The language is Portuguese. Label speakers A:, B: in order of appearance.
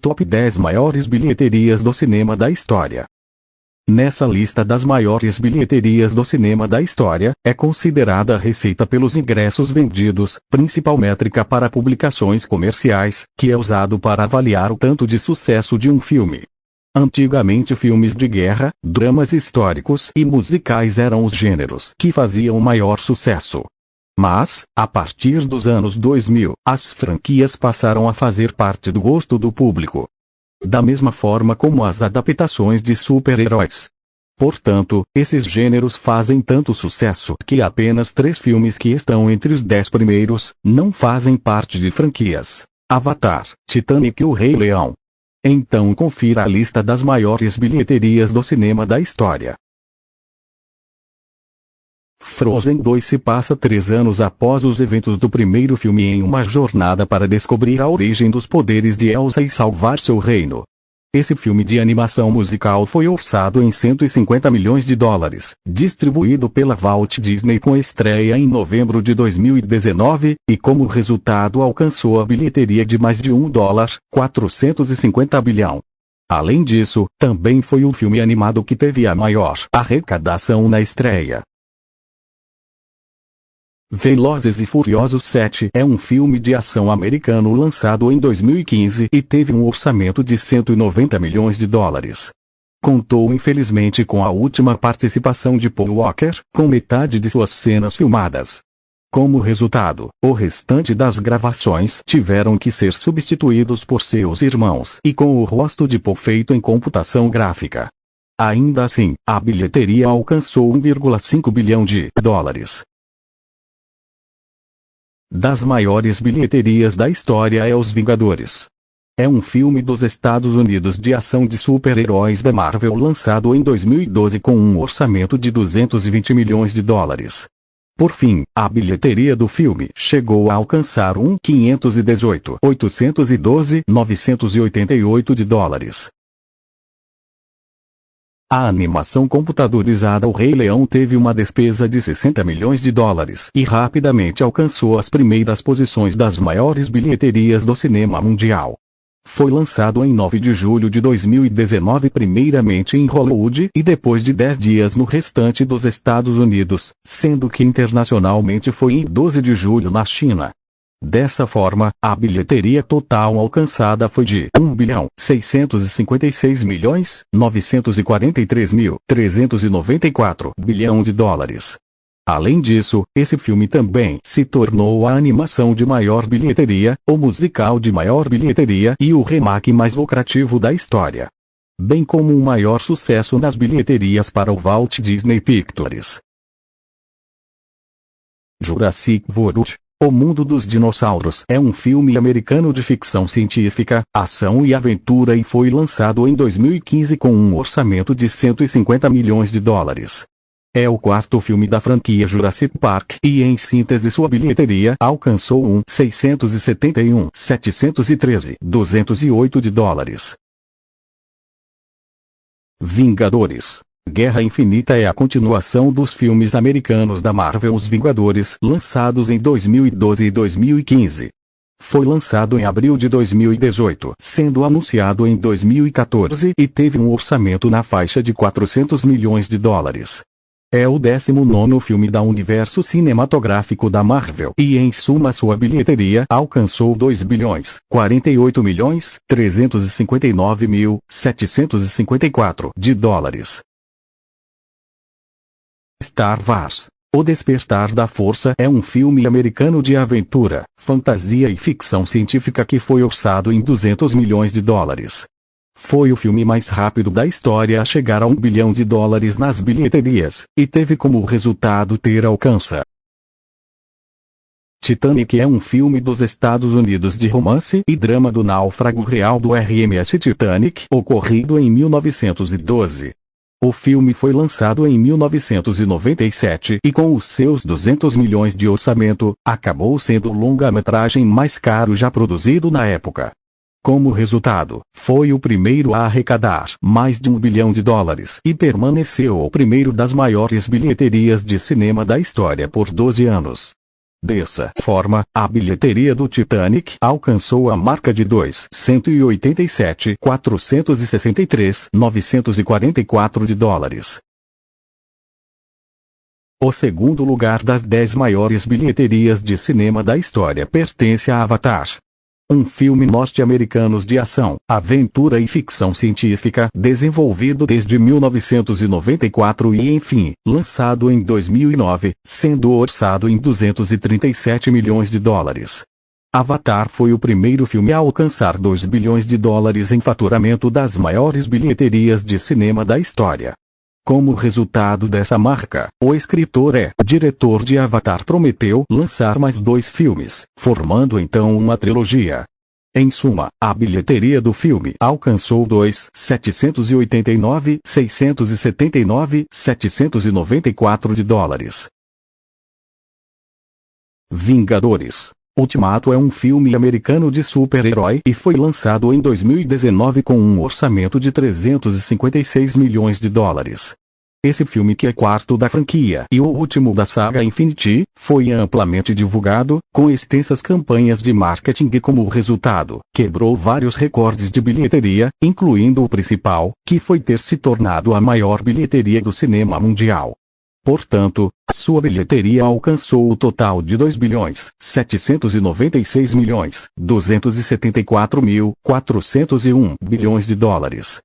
A: Top 10 maiores bilheterias do cinema da história. Nessa lista das maiores bilheterias do cinema da história, é considerada a receita pelos ingressos vendidos, principal métrica para publicações comerciais, que é usado para avaliar o tanto de sucesso de um filme. Antigamente filmes de guerra, dramas históricos e musicais eram os gêneros que faziam maior sucesso. Mas, a partir dos anos 2000, as franquias passaram a fazer parte do gosto do público. Da mesma forma como as adaptações de super-heróis. Portanto, esses gêneros fazem tanto sucesso que apenas 3 filmes que estão entre os 10 primeiros, não fazem parte de franquias: Avatar, Titanic e O Rei Leão. Então confira a lista das maiores bilheterias do cinema da história. Frozen 2 se passa 3 anos após os eventos do primeiro filme em uma jornada para descobrir a origem dos poderes de Elsa e salvar seu reino. Esse filme de animação musical foi orçado em $150 milhões, distribuído pela Walt Disney com estreia em novembro de 2019, e como resultado alcançou a bilheteria de mais de $450 bilhão. Além disso, também foi o filme animado que teve a maior arrecadação na estreia. Velozes e Furiosos 7 é um filme de ação americano lançado em 2015 e teve um orçamento de $190 milhões. Contou infelizmente com a última participação de Paul Walker, com metade de suas cenas filmadas. Como resultado, o restante das gravações tiveram que ser substituídos por seus irmãos e com o rosto de Paul feito em computação gráfica. Ainda assim, a bilheteria alcançou $1,5 bilhão. Das maiores bilheterias da história é Os Vingadores. É um filme dos Estados Unidos de ação de super-heróis da Marvel lançado em 2012 com um orçamento de $220 milhões. Por fim, a bilheteria do filme chegou a alcançar $518,988. A animação computadorizada O Rei Leão teve uma despesa de $60 milhões e rapidamente alcançou as primeiras posições das maiores bilheterias do cinema mundial. Foi lançado em 9 de julho de 2019 primeiramente em Hollywood e depois de 10 dias no restante dos Estados Unidos, sendo que internacionalmente foi em 12 de julho na China. Dessa forma, a bilheteria total alcançada foi de $1.656.943.394 bilhão. Além disso, esse filme também se tornou a animação de maior bilheteria, o musical de maior bilheteria e o remake mais lucrativo da história. Bem como um maior sucesso nas bilheterias para o Walt Disney Pictures. Jurassic World: O Mundo dos Dinossauros é um filme americano de ficção científica, ação e aventura e foi lançado em 2015 com um orçamento de $150 milhões. É o quarto filme da franquia Jurassic Park e em síntese sua bilheteria alcançou $671.713.208. Vingadores: Guerra Infinita é a continuação dos filmes americanos da Marvel Os Vingadores, lançados em 2012 e 2015. Foi lançado em abril de 2018, sendo anunciado em 2014 e teve um orçamento na faixa de $400 milhões. É o 19º filme da universo cinematográfico da Marvel e em suma sua bilheteria alcançou $2.448.359.754. Star Wars: O Despertar da Força é um filme americano de aventura, fantasia e ficção científica que foi orçado em $200 milhões. Foi o filme mais rápido da história a chegar a $1 bilhão nas bilheterias, e teve como resultado ter alcança. Titanic é um filme dos Estados Unidos de romance e drama do náufrago real do RMS Titanic, ocorrido em 1912. O filme foi lançado em 1997 e com os seus $200 milhões de orçamento, acabou sendo o longa-metragem mais caro já produzido na época. Como resultado, foi o primeiro a arrecadar mais de $1 bilhão e permaneceu o primeiro das maiores bilheterias de cinema da história por 12 anos. Dessa forma, a bilheteria do Titanic alcançou a marca de 287.463.944 de dólares. O segundo lugar das 10 maiores bilheterias de cinema da história pertence a Avatar. Um filme norte-americano de ação, aventura e ficção científica desenvolvido desde 1994 e enfim, lançado em 2009, sendo orçado em 237 milhões de dólares. Avatar foi o primeiro filme a alcançar 2 bilhões de dólares em faturamento das maiores bilheterias de cinema da história. Como resultado dessa marca, o escritor e diretor de Avatar prometeu lançar mais 2 filmes, formando então uma trilogia. Em suma, a bilheteria do filme alcançou 2.789.679.794 de dólares. Vingadores Ultimato é um filme americano de super-herói e foi lançado em 2019 com um orçamento de 356 milhões de dólares. Esse filme, que é quarto da franquia e o último da saga Infinity, foi amplamente divulgado, com extensas campanhas de marketing e como resultado, quebrou vários recordes de bilheteria, incluindo o principal, que foi ter se tornado a maior bilheteria do cinema mundial. Portanto, sua bilheteria alcançou o total de 2.796.274.401 bilhões de dólares.